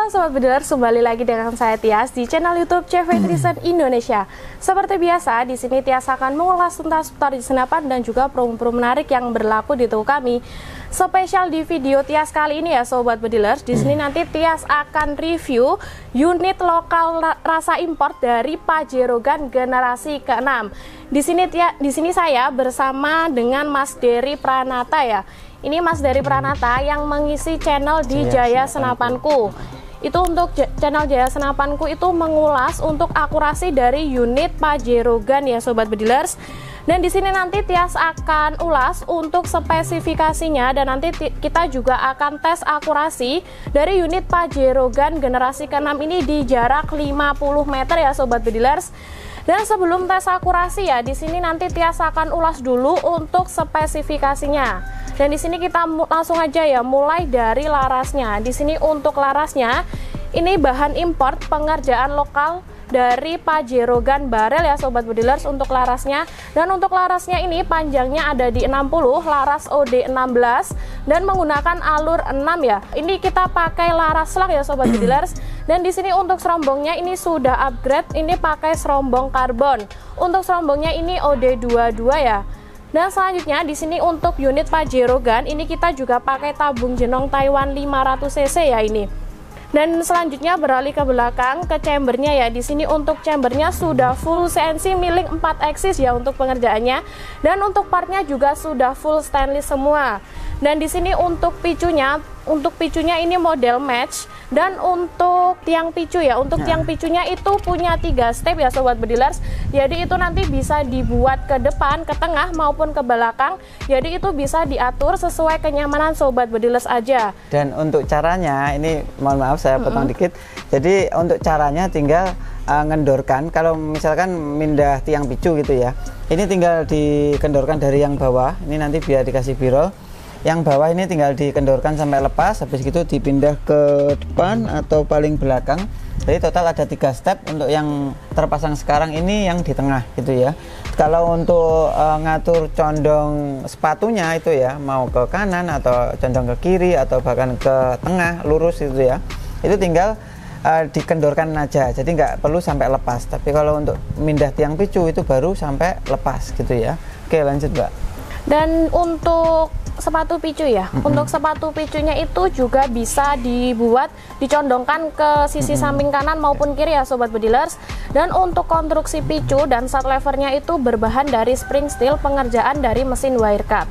Halo Sobat Bedilers, kembali lagi dengan saya Tias di channel YouTube CV Trisen Indonesia. Seperti biasa, di sini Tias akan mengulas tuntas seputar senapan dan juga promo-promo menarik yang berlaku di toko kami. Spesial di video Tias kali ini ya Sobat Bedilers, di sini nanti Tias akan review unit lokal rasa import dari Pajero Gun generasi ke-6. Di sini saya bersama dengan Mas Dery Pranata ya. Ini Mas Dery Pranata yang mengisi channel di Jaya Senapanku. Itu untuk channel Jaya Senapanku itu mengulas untuk akurasi dari unit Pajero Gun ya Sobat Bedilers. Dan di sini nanti Tias akan ulas untuk spesifikasinya dan nanti kita juga akan tes akurasi dari unit Pajero Gun generasi ke-6 ini di jarak 50 meter ya Sobat Bedilers. Dan sebelum tes akurasi ya, di sini nanti Tias akan ulas dulu untuk spesifikasinya. Dan di sini kita langsung aja ya, mulai dari larasnya. Di sini untuk larasnya, ini bahan import pengerjaan lokal dari Pajero Gun barel ya Sobat Bedilers untuk larasnya. Dan untuk larasnya ini panjangnya ada di 60, laras OD 16 dan menggunakan alur 6 ya. Ini kita pakai laras slug ya Sobat Bedilers. Dan di sini untuk serombongnya ini sudah upgrade, ini pakai serombong karbon. Untuk serombongnya ini OD 22 ya. Dan selanjutnya di sini untuk unit Pajero Gun ini kita juga pakai tabung jenong Taiwan 500 cc ya ini. Dan selanjutnya beralih ke belakang ke chambernya ya. Di sini untuk chambernya sudah full CNC milling 4 axis ya untuk pengerjaannya. Dan untuk partnya juga sudah full stainless semua. Dan di sini untuk picunya ini model match. Dan untuk tiang picu ya, tiang picunya itu punya 3 step ya Sobat Bedilers. Jadi itu nanti bisa dibuat ke depan, ke tengah maupun ke belakang. Jadi itu bisa diatur sesuai kenyamanan Sobat Bedilers aja. Dan untuk caranya ini mohon maaf saya potong dikit. Jadi untuk caranya tinggal ngendorkan. Kalau misalkan mindah tiang picu gitu ya, ini tinggal dikendorkan dari yang bawah. Ini nanti biar dikasih birol. Yang bawah ini tinggal dikendorkan sampai lepas, habis itu dipindah ke depan atau paling belakang. Jadi total ada 3 step. Untuk yang terpasang sekarang ini yang di tengah gitu ya. Kalau untuk ngatur condong sepatunya itu ya, mau ke kanan atau condong ke kiri atau bahkan ke tengah lurus itu ya, itu tinggal dikendorkan aja, jadi nggak perlu sampai lepas. Tapi kalau untuk mindah tiang picu itu baru sampai lepas gitu ya. Oke, lanjut Mbak. Dan untuk sepatu picu ya, untuk sepatu picunya itu juga bisa dicondongkan ke sisi samping kanan maupun kiri ya Sobat Bedilers. Dan untuk konstruksi picu dan sat levernya itu berbahan dari spring steel pengerjaan dari mesin wire cut.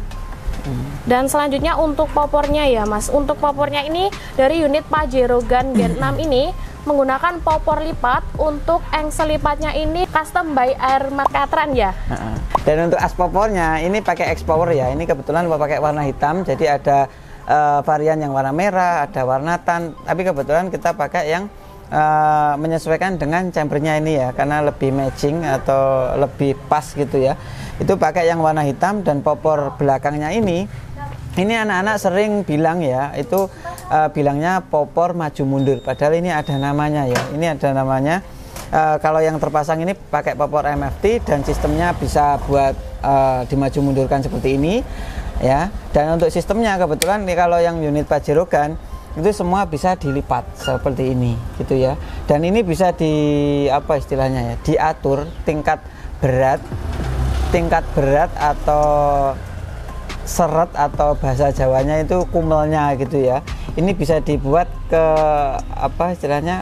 Dan selanjutnya untuk popornya ya Mas, untuk popornya ini dari unit Pajero Gun Gen 6 ini menggunakan popor lipat. Untuk engsel lipatnya ini custom by Air Markatran ya. Dan untuk as popornya ini pakai X Power ya. Ini kebetulan pakai warna hitam, jadi ada varian yang warna merah, ada warna tan. Tapi kebetulan kita pakai yang menyesuaikan dengan chambernya ini ya, karena lebih matching atau lebih pas gitu ya. Itu pakai yang warna hitam. Dan popor belakangnya ini anak-anak sering bilang ya, itu bilangnya popor maju mundur, padahal ini ada namanya ya. Ini ada namanya. Kalau yang terpasang ini pakai popor MFT dan sistemnya bisa buat dimaju mundurkan seperti ini ya. Dan untuk sistemnya kebetulan nih, kalau yang unit Pajero Gun itu semua bisa dilipat seperti ini gitu ya. Dan ini bisa apa istilahnya ya, diatur tingkat berat atau seret atau bahasa Jawanya itu kumelnya gitu ya. Ini bisa dibuat ke apa istilahnya,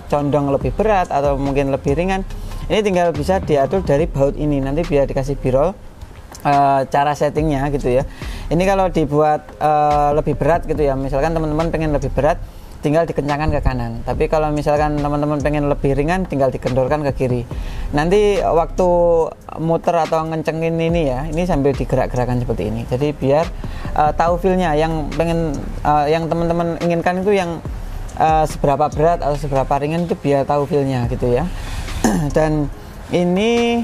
condong lebih berat atau mungkin lebih ringan. Ini tinggal bisa diatur dari baut ini. Nanti biar dikasih birol cara settingnya gitu ya. Ini kalau dibuat lebih berat gitu ya, misalkan teman-teman pengen lebih berat, tinggal dikencangkan ke kanan. Tapi kalau misalkan teman-teman pengen lebih ringan, tinggal dikendorkan ke kiri. Nanti waktu muter atau ngencengin ini ya, ini sambil digerak-gerakan seperti ini. Jadi biar tahu feelnya. Yang pengen yang teman-teman inginkan itu yang seberapa berat atau seberapa ringan, itu biar tahu feelnya gitu ya. Dan ini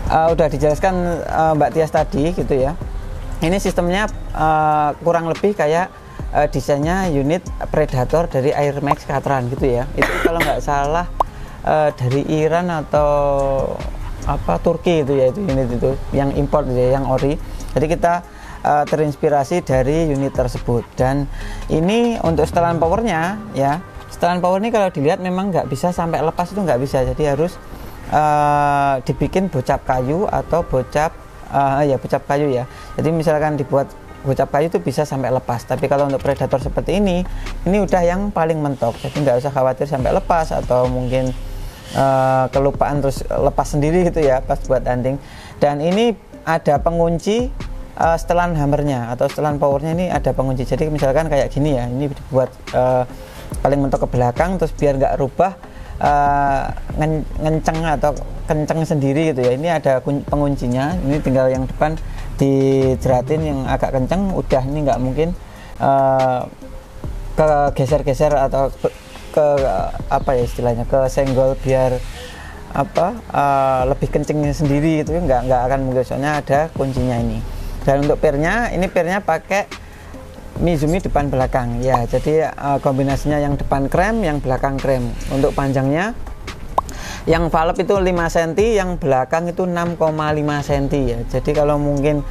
udah dijelaskan Mbak Tias tadi gitu ya. Ini sistemnya kurang lebih kayak desainnya unit Predator dari Air Markatran gitu ya. Itu kalau nggak salah dari Iran atau apa Turki itu ya, itu unit itu yang import gitu ya, yang ori. Jadi kita terinspirasi dari unit tersebut. Dan ini untuk setelan powernya ya, setelan power ini kalau dilihat memang nggak bisa sampai lepas, itu nggak bisa, jadi harus dibikin bocap kayu atau bocap bocap kayu ya. Jadi misalkan dibuat bocap kayu itu bisa sampai lepas, tapi kalau untuk predator seperti ini udah yang paling mentok, jadi nggak usah khawatir sampai lepas atau mungkin kelupaan terus lepas sendiri gitu ya pas buat hunting. Dan ini ada pengunci setelan hammernya atau setelan powernya, ini ada pengunci. Jadi misalkan kayak gini ya, ini dibuat paling mentok ke belakang, terus biar nggak rubah ngenceng atau kenceng sendiri gitu ya. Ini ada penguncinya, ini tinggal yang depan dijeratin yang agak kenceng, udah ini nggak mungkin ke geser-geser atau ke apa ya istilahnya, ke senggol biar lebih kencengnya sendiri gitu, nggak akan mungkin, soalnya ada kuncinya ini. Dan untuk pernya, ini pernya pakai Mizumi depan belakang ya, jadi kombinasinya yang depan krem, yang belakang krem. Untuk panjangnya yang valve itu 5 cm, yang belakang itu 6,5 cm ya. Jadi kalau mungkin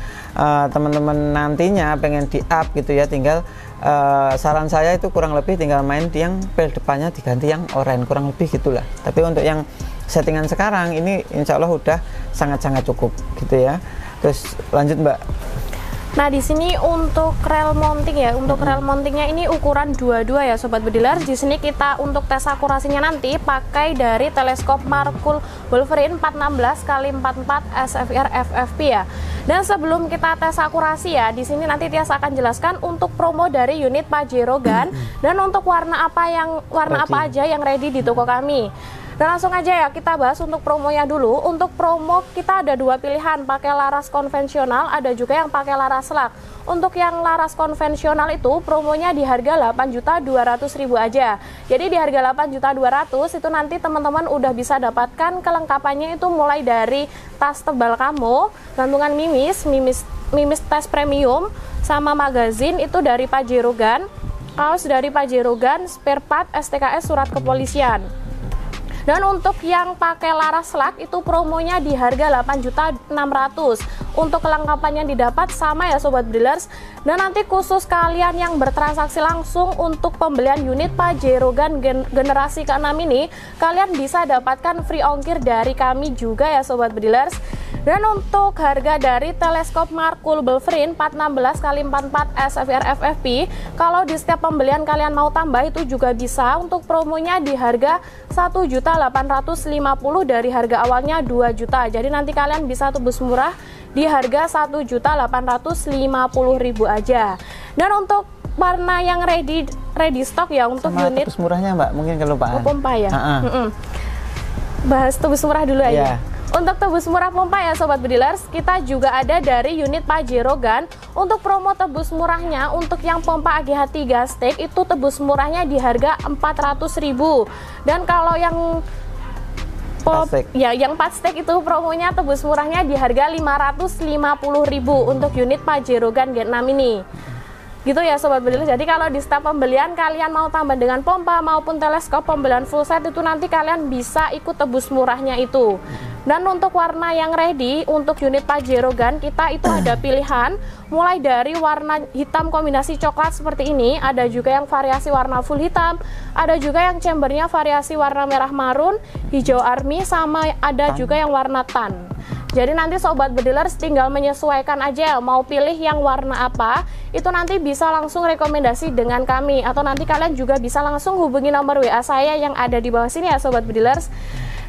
teman-teman nantinya pengen di up gitu ya, tinggal saran saya itu kurang lebih tinggal main yang pel depannya diganti yang oranye, kurang lebih gitulah. Tapi untuk yang settingan sekarang ini insya Allah udah sangat-sangat cukup gitu ya. Terus lanjut Mbak. Nah, di sini untuk rel mounting ya, untuk rel mountingnya ini ukuran 22 ya Sobat Bediler. Di sini kita untuk tes akurasinya nanti pakai dari teleskop Markul Wolverine 416 x 44 SFR FFP ya. Dan sebelum kita tes akurasi ya, di sini nanti Tias akan jelaskan untuk promo dari unit Pajero Gun dan untuk warna apa aja yang ready di toko kami. Dan langsung aja ya kita bahas untuk promonya dulu. Untuk promo kita ada dua pilihan, pakai laras konvensional, ada juga yang pakai laras selak. Untuk yang laras konvensional itu promonya di harga 8.200.000 aja. Jadi di harga 8.200.000 itu nanti teman-teman udah bisa dapatkan kelengkapannya itu mulai dari tas tebal kamo, gantungan mimis tes premium, sama magazin itu dari Pajero Gun, kaos dari Pajero Gun, spare part STKS surat kepolisian. Dan untuk yang pakai laras selak itu promonya di harga 8.600.000. Untuk kelengkapannya didapat sama ya Sobat Brilers. Dan nanti khusus kalian yang bertransaksi langsung untuk pembelian unit Pajero Gun generasi ke-6 ini, kalian bisa dapatkan free ongkir dari kami juga ya Sobat Brilers. Dan untuk harga dari teleskop Markul Wolverine 416 x 44 SFR FFP, kalau di setiap pembelian kalian mau tambah itu juga bisa. Untuk promonya di harga 1.850.000 dari harga awalnya 2 juta. Jadi nanti kalian bisa tebus murah di harga 1.850.000 aja. Dan untuk warna yang ready stock ya untuk sama unit tebus murahnya Mbak, mungkin kelupaan. Pompa ya. Bahas tebus murah dulu aja. Untuk tebus murah pompa ya Sobat Bedilers, kita juga ada dari unit Pajero Gun. Untuk promo tebus murahnya, untuk yang pompa AGH 3 stek itu tebus murahnya di harga 400.000. Dan kalau yang yang 4 stek itu promonya tebus murahnya di harga 550.000 untuk unit Pajero Gun Gen 6 ini. Gitu ya Sobat Bedilers. Jadi kalau di setiap pembelian kalian mau tambah dengan pompa maupun teleskop pembelian full set itu nanti kalian bisa ikut tebus murahnya itu. Dan untuk warna yang ready untuk unit Pajero Gun kita itu ada pilihan mulai dari warna hitam kombinasi coklat seperti ini, ada juga yang variasi warna full hitam, ada juga yang chambernya variasi warna merah marun, hijau army, sama ada juga yang warna tan. Jadi nanti Sobat Bedilers tinggal menyesuaikan aja mau pilih yang warna apa, itu nanti bisa langsung rekomendasi dengan kami, atau nanti kalian juga bisa langsung hubungi nomor WA saya yang ada di bawah sini ya Sobat Bedilers.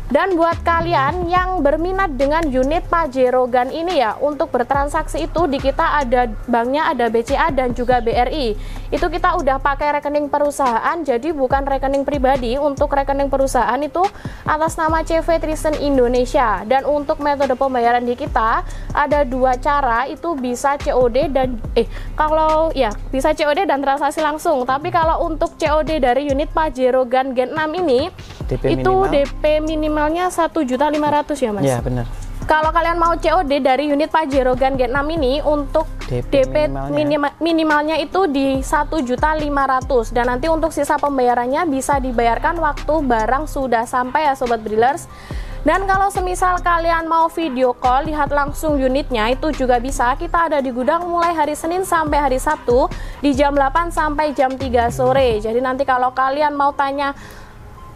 Dan buat kalian yang berminat dengan unit Pajero Gun ini ya, untuk bertransaksi itu di kita ada banknya, ada BCA dan juga BRI. Itu kita udah pakai rekening perusahaan, jadi bukan rekening pribadi. Untuk rekening perusahaan itu atas nama CV Trison Indonesia. Dan untuk metode pembayaran di kita ada dua cara, itu bisa COD dan kalau ya bisa COD dan transaksi langsung. Tapi kalau untuk COD dari unit Pajero Gun Gen 6 ini DP itu minimal. DP minimalnya 1.500.000 ya Mas? Iya benar. Kalau kalian mau COD dari unit Pajero Gun Gen 6 ini untuk DP minimalnya itu di 1.500.000, dan nanti untuk sisa pembayarannya bisa dibayarkan waktu barang sudah sampai ya Sobat Bedilers. Dan kalau semisal kalian mau video call, lihat langsung unitnya, itu juga bisa. Kita ada di gudang mulai hari Senin sampai hari Sabtu di jam 8 sampai jam 3 sore. Jadi nanti kalau kalian mau tanya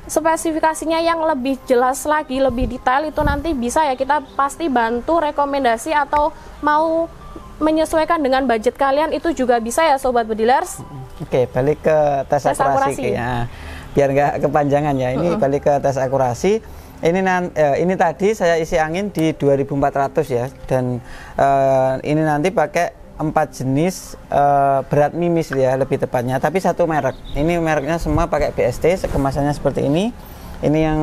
spesifikasinya yang lebih jelas lagi, lebih detail, itu nanti bisa ya, kita pasti bantu rekomendasi atau mau menyesuaikan dengan budget kalian, itu juga bisa ya Sobat Bedilers. Oke, balik ke tes akurasi. Ya, biar nggak kepanjangan ya, ini balik ke tes akurasi. Ini tadi saya isi angin di 2400 ya, dan ini nanti pakai 4 jenis berat mimis ya, lebih tepatnya, tapi satu merek. Ini mereknya semua pakai BST, kemasannya seperti ini. Ini yang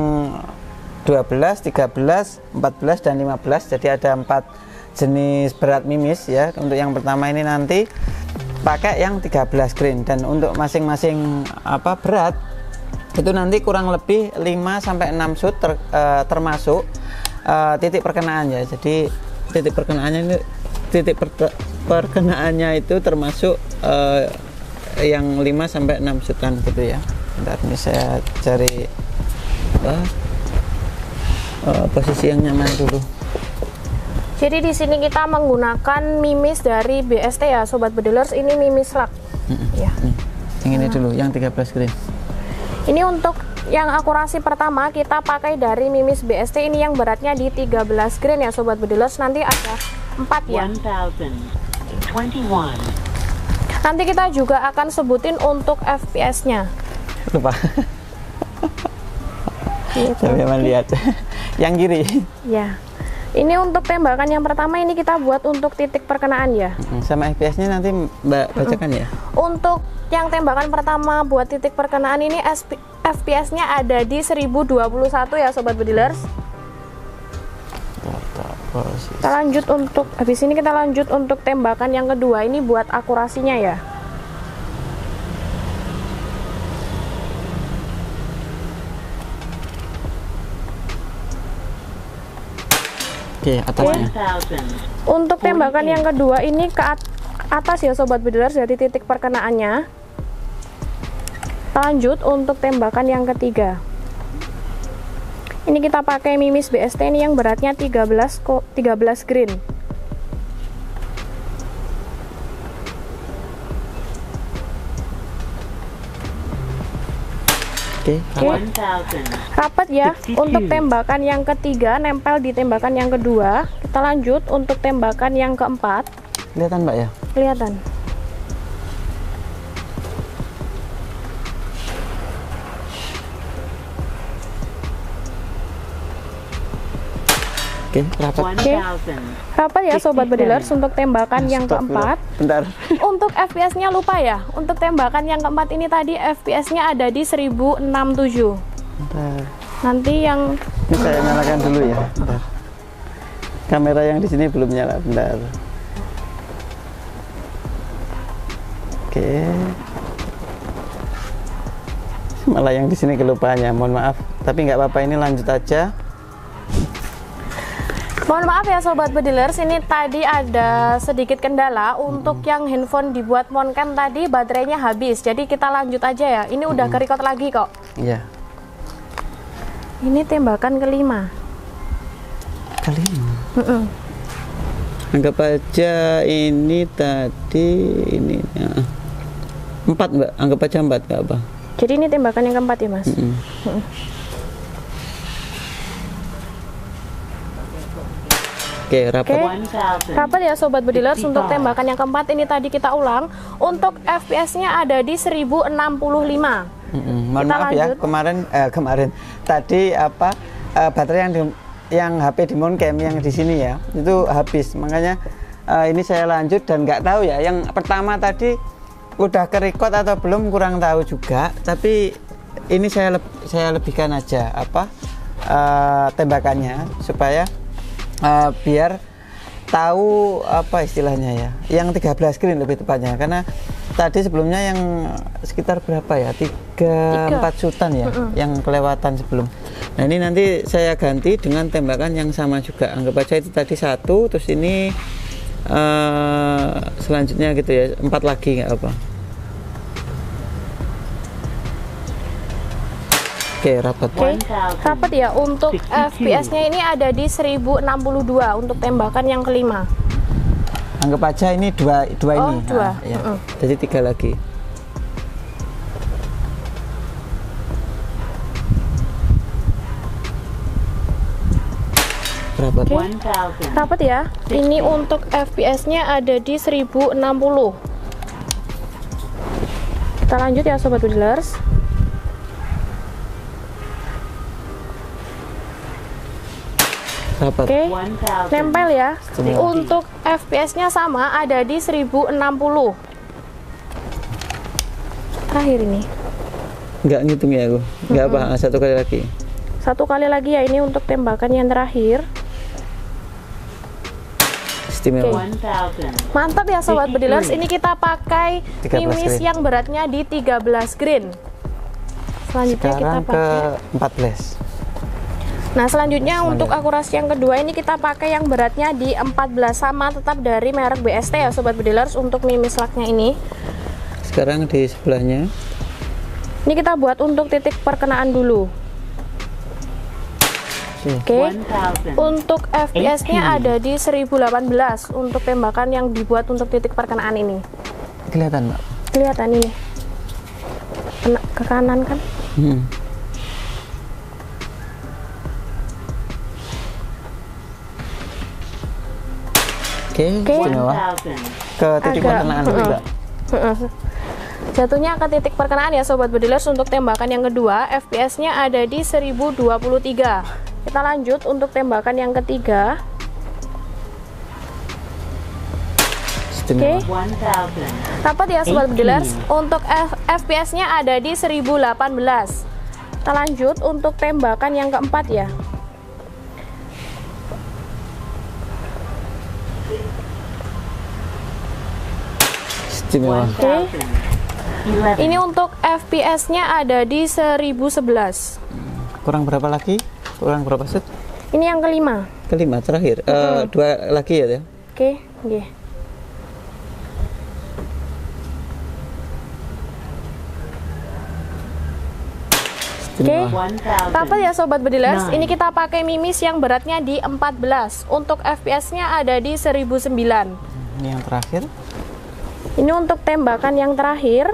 12, 13, 14 dan 15. Jadi ada 4 jenis berat mimis ya. Untuk yang pertama ini nanti pakai yang 13 grain, dan untuk masing-masing berat itu nanti kurang lebih 5 sampai 6 shoot termasuk titik perkenaan ya. Jadi titik perkenaannya itu termasuk yang 5 sampai 6 shootan gitu ya. Bentar, ini saya cari posisi yang nyaman dulu. Jadi di sini kita menggunakan mimis dari BST ya Sobat Bedilers, ini mimis rak. Ya. Yang ini dulu, yang 13 grain. Ini untuk yang akurasi pertama kita pakai dari mimis BST, ini yang beratnya di 13 grain ya Sobat Bedilers. Nanti ada 4 ya. 1021. Nanti kita juga akan sebutin untuk FPS-nya. Lupa. Saya melihat yang kiri. Ya. Ini untuk tembakan yang pertama, ini kita buat untuk titik perkenaan ya. Sama FPS-nya nanti Mbak bacakan ya. Untuk yang tembakan pertama buat titik perkenaan ini FPS-nya ada di 1021 ya Sobat Bedilers. Kita lanjut untuk habis ini kita lanjut untuk tembakan yang kedua, ini buat akurasinya ya. Oke, atasnya. Untuk tembakan yang kedua ini ke atas ya Sobat Bedilers, dari titik perkenaannya. Lanjut untuk tembakan yang ketiga. Ini kita pakai mimis BST, ini yang beratnya 13 grain. Oke. Rapat ya. Untuk tembakan yang ketiga nempel di tembakan yang kedua. Kita lanjut untuk tembakan yang keempat. Kelihatan Mbak ya? Kelihatan. Oke, rapat. Oke. Rapat ya Sobat Bedilers untuk tembakan yang keempat. Bentar. Untuk FPS-nya lupa ya. Untuk tembakan yang keempat ini tadi FPS-nya ada di 1067. Bentar. Nanti yang Ini saya nyalakan dulu ya. Bentar. Kamera yang di sini belum nyala. Bentar. Oke. Malah yang di sini kelupaannya. Mohon maaf. Tapi nggak apa-apa, ini lanjut aja. mohon maaf ya Sobat Bedilers, ini tadi ada sedikit kendala. Untuk yang handphone dibuat moncam tadi baterainya habis. Jadi kita lanjut aja ya. Ini udah ke-record lagi kok. Iya. Ini tembakan kelima. Kelima. Anggap aja ini tadi ini ya. 4 Mbak, anggap aja 4 nggak apa. Jadi ini tembakan yang keempat ya Mas. Oke, rapat. Rapat ya Sobat Bedilers, untuk tembakan yang keempat ini tadi kita ulang. Untuk FPS-nya ada di 1065. Mohon Kita maaf ya, lanjut. kemarin tadi baterai yang HP di moncam yang di sini ya, itu habis. Makanya ini saya lanjut dan nggak tahu ya. Yang pertama tadi udah ke-record atau belum kurang tahu juga. Tapi ini saya lebihkan aja tembakannya supaya biar tahu apa istilahnya ya, yang 13 green lebih tepatnya, karena tadi sebelumnya yang sekitar berapa ya, 3-4 shootan ya yang kelewatan sebelum. Nah ini nanti saya ganti dengan tembakan yang sama juga, anggap aja itu tadi 1, terus ini selanjutnya gitu ya, 4 lagi nggak apa. Oke, rapat. Oke, rapat ya. Untuk FPS-nya ini ada di 1062 untuk tembakan yang kelima. Anggap aja ini dua ini. Dua. Ya. Jadi 3 lagi. Rapat. Rapat ya. Ini untuk FPS-nya ada di 1060. Kita lanjut ya sobat Budilers. Rapat. Oke, nempel ya. Untuk FPS-nya sama, ada di 1060. Terakhir ini. Nggak ngitung ya aku. Nggak apa, satu kali lagi. Satu kali lagi ya, ini untuk tembakan yang terakhir. Istimewa. Mantap ya sobat Budilers. Ini kita pakai mimis yang beratnya di 13 grain. Selanjutnya Sekarang kita pakai ke 14. Nah, selanjutnya untuk akurasi yang kedua ini kita pakai yang beratnya di 14, sama tetap dari merek BST ya sobat Budilers untuk mimis laknya ini. Sekarang di sebelahnya. Ini kita buat untuk titik perkenaan dulu. Oke. Untuk FPS-nya ada di 1018 untuk tembakan yang dibuat untuk titik perkenaan ini. Kelihatan, Mbak? Kelihatan ini. Kena ke kanan kan? Oke, istimewa. Ke titik perkenaan juga. Jatuhnya ke titik perkenaan ya sobat Budilers untuk tembakan yang kedua. FPS-nya ada di 1023. Kita lanjut untuk tembakan yang ketiga. Oke, rapat ya sobat Budilers. Untuk FPS-nya ada di 1018. Kita lanjut untuk tembakan yang keempat ya. Istimewa. Oke. Ini untuk FPS-nya ada di 1011. Kurang berapa lagi? Kurang berapa set? Ini yang kelima. Kelima terakhir. 2 lagi ya? Oke, oke. Oke, rapat ya sobat Budilers. Ini kita pakai mimis yang beratnya di 14. Untuk FPS-nya ada di 1009. Ini yang terakhir. Ini untuk tembakan yang terakhir.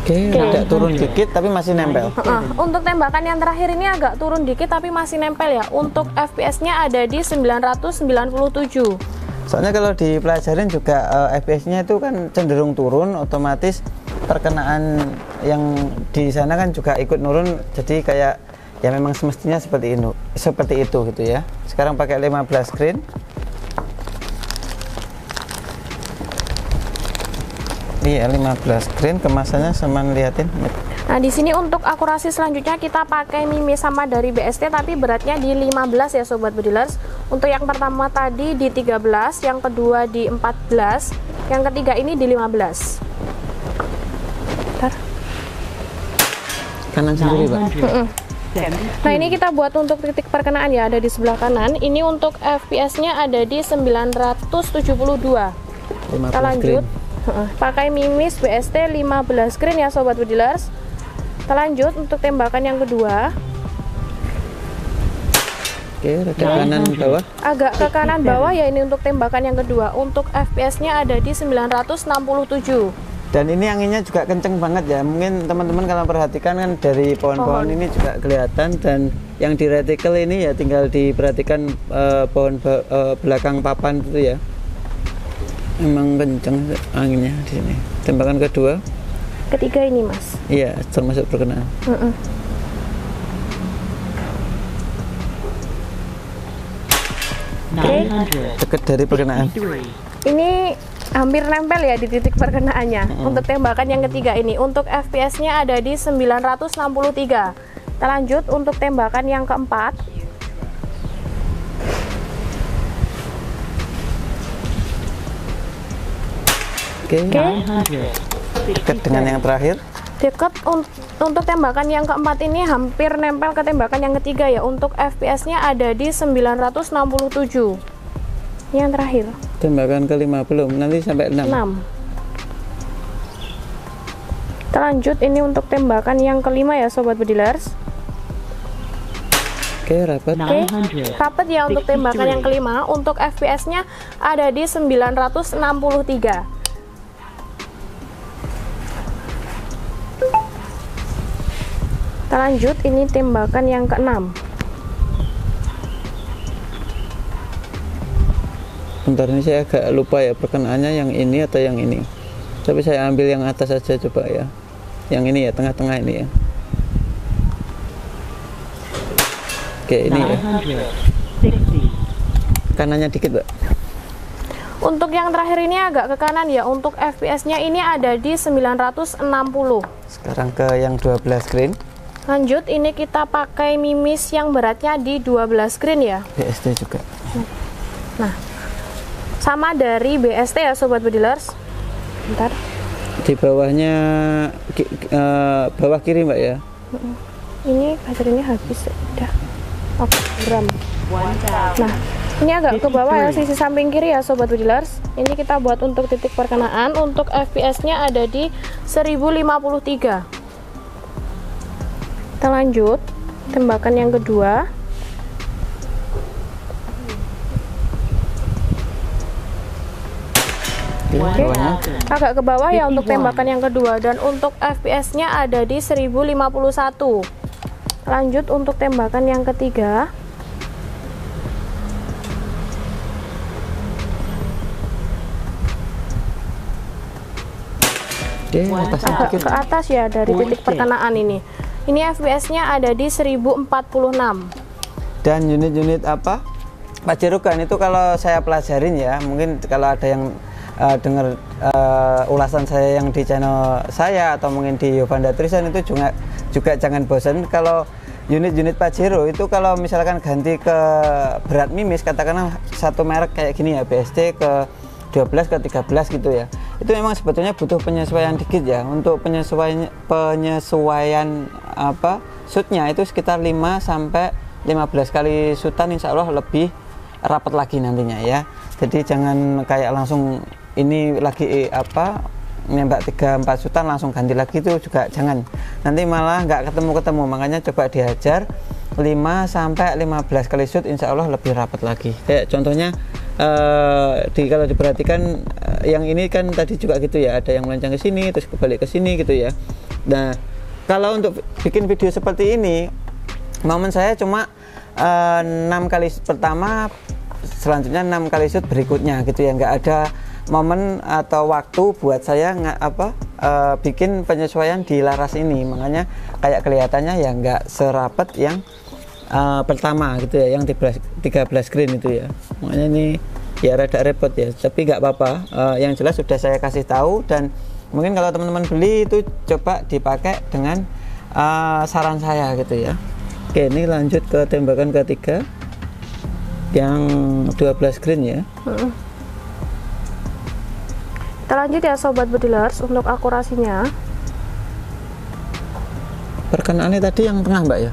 Oke, agak turun dikit tapi masih nempel. Untuk tembakan yang terakhir ini agak turun dikit tapi masih nempel ya. Untuk FPS-nya ada di 997. Soalnya kalau dipelajarin juga FPS-nya itu kan cenderung turun, otomatis perkenaan yang di sana kan juga ikut nurun. Jadi kayak ya memang semestinya seperti itu gitu ya. Sekarang pakai 15 grain. Iya, 15 grain kemasannya sama liatin. Nah, di sini untuk akurasi selanjutnya kita pakai mimis sama dari BST tapi beratnya di 15 ya sobat Budilers. Untuk yang pertama tadi di 13, yang kedua di 14, yang ketiga ini di 15. Bentar. Kanan sendiri, Pak. Nah, ini kita buat untuk titik perkenaan ya, ada di sebelah kanan. Ini untuk FPS-nya ada di 972. Kita lanjut. Pakai mimis BST 15 grain ya sobat Budilers. Kita lanjut untuk tembakan yang kedua. Oke, rada kanan bawah. Agak ke kanan bawah ya ini untuk tembakan yang kedua. Untuk FPS-nya ada di 967. Dan ini anginnya juga kenceng banget ya. Mungkin teman-teman kalau perhatikan kan dari pohon-pohon ini juga kelihatan. Dan yang di reticle ini ya tinggal diperhatikan pohon belakang papan itu ya. Emang kenceng anginnya di sini. Tembakan kedua. Ketiga ini mas. Iya, termasuk perkenaan. Dekat dari perkenaan. Ini hampir nempel ya di titik perkenaannya. Untuk tembakan yang ketiga ini. Untuk FPS-nya ada di 963. Kita lanjut untuk tembakan yang keempat. Oke. Dekat dengan yang terakhir. Dekat untuk tembakan yang keempat ini hampir nempel ke tembakan yang ketiga ya. Untuk FPS-nya ada di 967. Ini yang terakhir. Tembakan kelima belum, nanti sampai 6. 6. Kita lanjut, ini untuk tembakan yang kelima ya Sobat Bedilers. Oke, rapat. Oke, rapat ya untuk tembakan yang kelima. Untuk FPS-nya ada di 963. Kita lanjut, ini tembakan yang keenam. Bentar, ini saya agak lupa ya perkenaannya yang ini atau yang ini. Tapi saya ambil yang atas saja coba ya. Yang ini ya, tengah-tengah ini ya. Oke, ini ya. Kanannya dikit, Mbak. Untuk yang terakhir ini agak ke kanan ya. Untuk FPS-nya ini ada di 960. Sekarang ke yang 12 green. Lanjut, ini kita pakai mimis yang beratnya di 12 green ya. BST juga. Nah, sama dari BST ya Sobat Bedilers. Bentar. Di bawahnya bawah kiri Mbak ya. Ini baterainya habis udah. Oke, gram. Nah, ini agak ke bawah ya, sisi samping kiri ya Sobat Bedilers. Ini kita buat untuk titik perkenaan. Untuk FPS-nya ada di 1053. Kita lanjut, tembakan yang kedua. Oke, agak ke bawah ya untuk tembakan yang kedua. Dan untuk FPS-nya ada di 1051. Lanjut untuk tembakan yang ketiga. Agak ke atas ya dari titik perkenaan ini. Ini FPS-nya ada di 1046. Dan unit-unit apa? Pajero gun itu kalau saya pelajarin ya, mungkin kalau ada yang dengar ulasan saya yang di channel saya atau mungkin di Yovanda Trisan itu juga jangan bosan. Kalau unit-unit Pajero itu kalau misalkan ganti ke berat mimis, katakanlah satu merek kayak gini ya, BST ke 12 ke 13 gitu ya, itu memang sebetulnya butuh penyesuaian dikit ya. Untuk penyesuaian apa shootnya itu sekitar 5 sampai 15 kali shootan, insya Allah lebih rapat lagi nantinya ya. Jadi jangan kayak langsung ini lagi apa nembak 3-4 shootan langsung ganti lagi, itu juga jangan, nanti malah nggak ketemu. Makanya coba diajar 5 sampai 15 kali shoot, insya Allah lebih rapat lagi. Kayak contohnya kalau diperhatikan yang ini kan tadi juga gitu ya, ada yang melenceng ke sini terus kebalik ke sini gitu ya. Nah, kalau untuk bikin video seperti ini, momen saya cuma 6 kali shoot pertama, selanjutnya 6 kali shoot berikutnya gitu ya. Nggak ada momen atau waktu buat saya bikin penyesuaian di laras ini, makanya kayak kelihatannya ya nggak serapet yang pertama gitu ya, yang 13 green itu ya. Makanya ini ya rada repot ya, tapi nggak apa-apa. Yang jelas sudah saya kasih tahu, dan mungkin kalau teman-teman beli itu coba dipakai dengan saran saya gitu ya. Oke, ini lanjut ke tembakan ketiga yang 12 green ya. Kita lanjut ya Sobat Bedilers untuk akurasinya. Perkenaannya tadi yang tengah Mbak ya.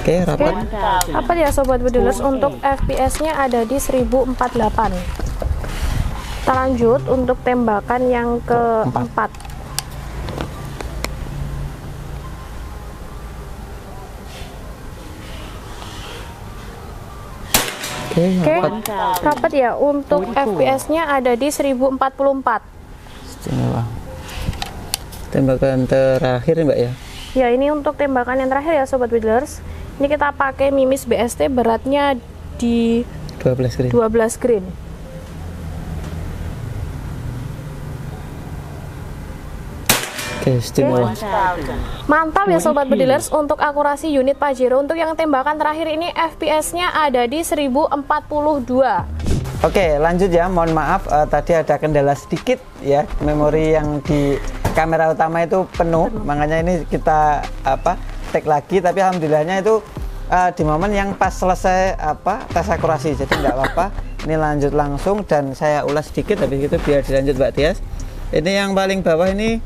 Oke, rapat. Rapat ya Sobat Bedilers. Untuk FPS-nya ada di 1048. Kita lanjut untuk tembakan yang keempat. Oke, rapat ya. Untuk FPS-nya ada di 1044. Istimewa. Tembakan terakhir Mbak ya. Ya, ini untuk tembakan yang terakhir ya Sobat Bedilers. Ini kita pakai mimis BST, beratnya di 12 green. 12 green. Oke, istimewa. Mantap ya Sobat Bedilers untuk akurasi unit Pajero. Untuk yang tembakan terakhir ini FPS-nya ada di 1042. Oke, lanjut ya. Mohon maaf tadi ada kendala sedikit ya. Memori yang di kamera utama itu penuh, makanya ini kita tag lagi. Tapi alhamdulillahnya itu di momen yang pas selesai tes akurasi, jadi nggak apa-apa. Ini lanjut langsung dan saya ulas sedikit, habis itu biar dilanjut Mbak Tias. Ini yang paling bawah ini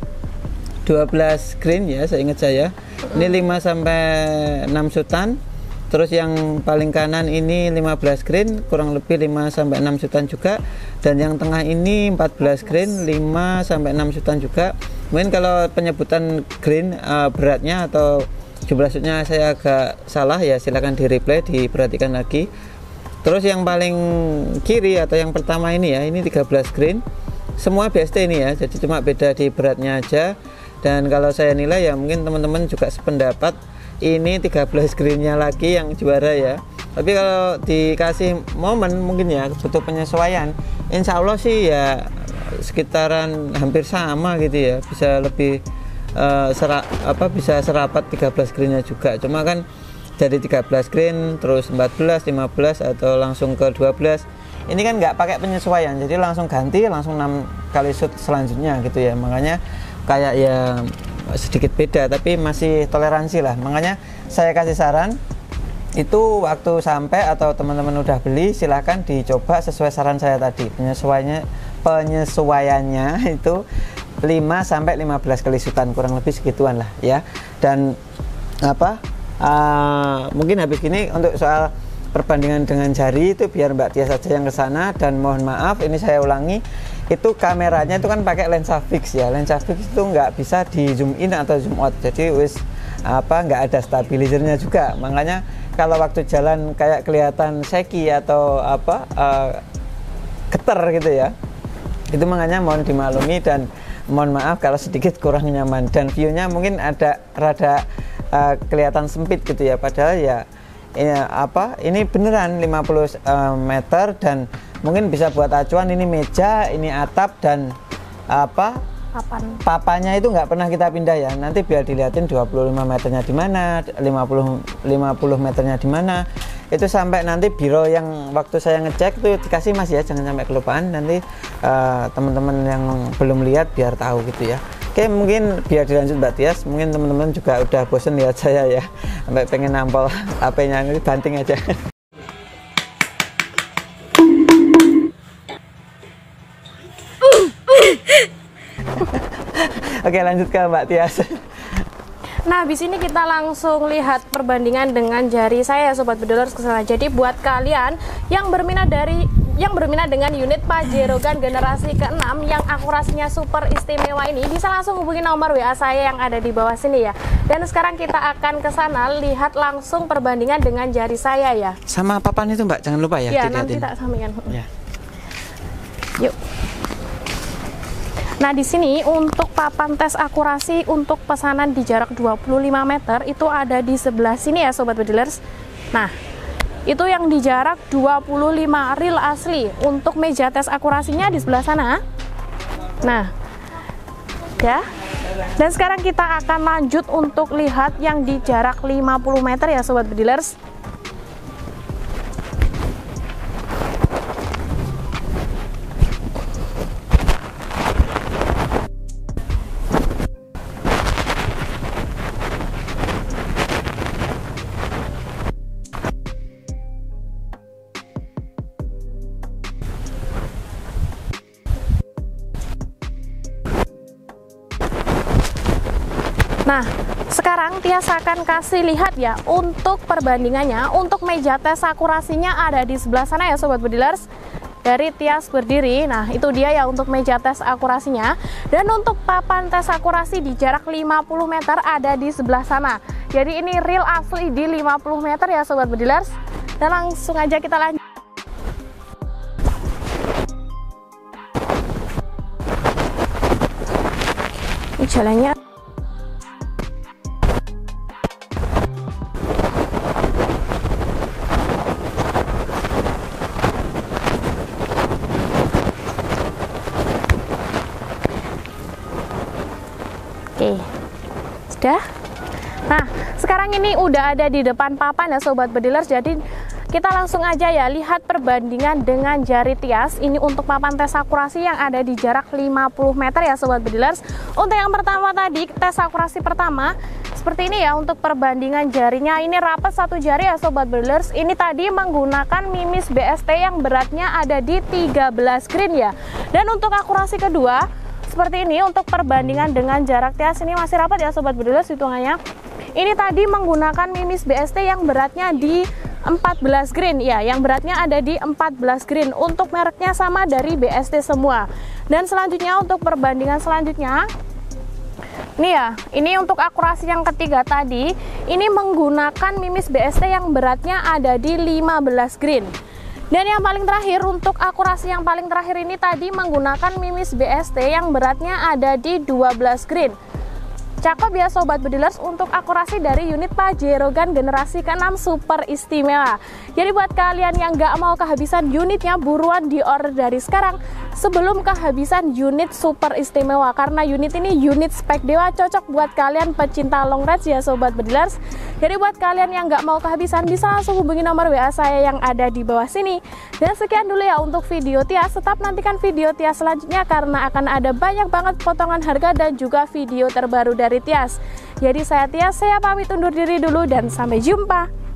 12 green ya, saya ingat saya. Ini 5 sampai 6 sutan. Terus yang paling kanan ini 15 green, kurang lebih 5 sampai 6 sutan juga. Dan yang tengah ini 14 green, 5 sampai 6 sutan juga. Mungkin kalau penyebutan green beratnya atau jumlah shootnya saya agak salah ya, silakan di replay, diperhatikan lagi. Terus yang paling kiri atau yang pertama ini ya, ini 13 green. Semua BST ini ya, jadi cuma beda di beratnya aja. Dan kalau saya nilai ya mungkin teman-teman juga sependapat, ini 13 greennya lagi yang juara ya. Tapi kalau dikasih momen mungkin ya butuh penyesuaian, insya Allah sih ya sekitaran hampir sama gitu ya, bisa lebih bisa serapat 13 greennya juga. Cuma kan dari 13 green terus 14, 15 atau langsung ke 12 ini kan nggak pakai penyesuaian, jadi langsung ganti, langsung 6 kali shoot selanjutnya gitu ya. Makanya kayak ya sedikit beda, tapi masih toleransi lah. Makanya saya kasih saran, itu waktu sampai atau teman-teman udah beli, silahkan dicoba sesuai saran saya tadi. Penyesuaiannya itu 5 sampai 15 kali sutan, kurang lebih segituan lah ya. Dan mungkin habis ini untuk soal perbandingan dengan jari itu biar Mbak Tia saja yang kesana. Dan mohon maaf, ini saya ulangi, itu kameranya itu kan pakai lensa fix ya. Lensa fix itu nggak bisa di zoom in atau zoom out, jadi nggak ada stabilizernya juga. Makanya kalau waktu jalan kayak kelihatan shaky atau geter gitu ya, itu makanya mohon dimaklumi dan mohon maaf kalau sedikit kurang nyaman. Dan viewnya mungkin ada rada kelihatan sempit gitu ya, padahal ya ini beneran 50 meter. Dan mungkin bisa buat acuan, ini meja, ini atap, dan papannya itu nggak pernah kita pindah ya. Nanti biar dilihatin 25 meternya di mana, 50 meternya di mana. Itu sampai nanti biro yang waktu saya ngecek itu dikasih Mas ya, jangan sampai kelupaan. Nanti teman-teman yang belum lihat biar tahu gitu ya. Oke, mungkin biar dilanjut Mbak Tias, mungkin teman-teman juga udah bosen lihat saya ya, sampai pengen nampol HP-nya, ini banting aja. Oke, lanjut ke Mbak Tias. Nah, di sini kita langsung lihat perbandingan dengan jari saya, Sobat Bedolers kesana. Jadi buat kalian yang berminat dengan unit Pajero Gun generasi ke-6 yang akurasinya super istimewa ini, bisa langsung hubungi nomor WA saya yang ada di bawah sini ya. Dan sekarang kita akan ke sana lihat langsung perbandingan dengan jari saya ya. Sama papan itu Mbak, jangan lupa ya. Ya, nanti tak sampaikan. Ya. Yuk. Nah, di sini untuk papan tes akurasi untuk pesanan di jarak 25 meter itu ada di sebelah sini ya Sobat Bedolers. Nah, itu yang di jarak 25 real asli. Untuk meja tes akurasinya di sebelah sana. Nah, ya. Dan sekarang kita akan lanjut untuk lihat yang di jarak 50 meter ya Sobat Bedolers. Nah, sekarang Tias akan kasih lihat ya untuk perbandingannya. Untuk meja tes akurasinya ada di sebelah sana ya Sobat Bedolers, dari Tias berdiri. Nah, itu dia ya untuk meja tes akurasinya. Dan untuk papan tes akurasi di jarak 50 meter ada di sebelah sana. Jadi ini real asli di 50 meter ya Sobat Bedolers. Dan langsung aja kita lanjut. Ini jalannya. Oke, sudah. Nah, sekarang ini udah ada di depan papan ya Sobat Bedolers. Jadi kita langsung aja ya lihat perbandingan dengan jari Tias. Ini untuk papan tes akurasi yang ada di jarak 50 meter ya Sobat Bedolers. Untuk yang pertama tadi, tes akurasi pertama seperti ini ya untuk perbandingan jarinya. Ini rapat satu jari ya Sobat Bedolers. Ini tadi menggunakan Mimis BST yang beratnya ada di 13 green ya. Dan untuk akurasi kedua seperti ini untuk perbandingan dengan jarak Tias, ini masih rapat ya Sobat Bedolers hitungannya. Ini tadi menggunakan Mimis BST yang beratnya di 14 grain ya, yang beratnya ada di 14 grain. Untuk mereknya sama dari BST semua. Dan selanjutnya untuk perbandingan selanjutnya, nih ya, ini untuk akurasi yang ketiga tadi, ini menggunakan Mimis BST yang beratnya ada di 15 grain. Dan yang paling terakhir, untuk akurasi yang paling terakhir ini tadi menggunakan Mimis BST yang beratnya ada di 12 grain. Cakep ya Sobat Bedilers untuk akurasi dari unit Pajero Gun generasi ke-6 super istimewa. Jadi buat kalian yang nggak mau kehabisan unitnya, buruan di order dari sekarang sebelum kehabisan unit super istimewa, karena unit ini unit spek dewa, cocok buat kalian pecinta long range ya Sobat Bedilers. Jadi buat kalian yang nggak mau kehabisan bisa langsung hubungi nomor WA saya yang ada di bawah sini. Dan sekian dulu ya untuk video Tias, tetap nantikan video Tias selanjutnya karena akan ada banyak banget potongan harga dan juga video terbaru dari Tias. Jadi saya Tias, saya pamit undur diri dulu dan sampai jumpa.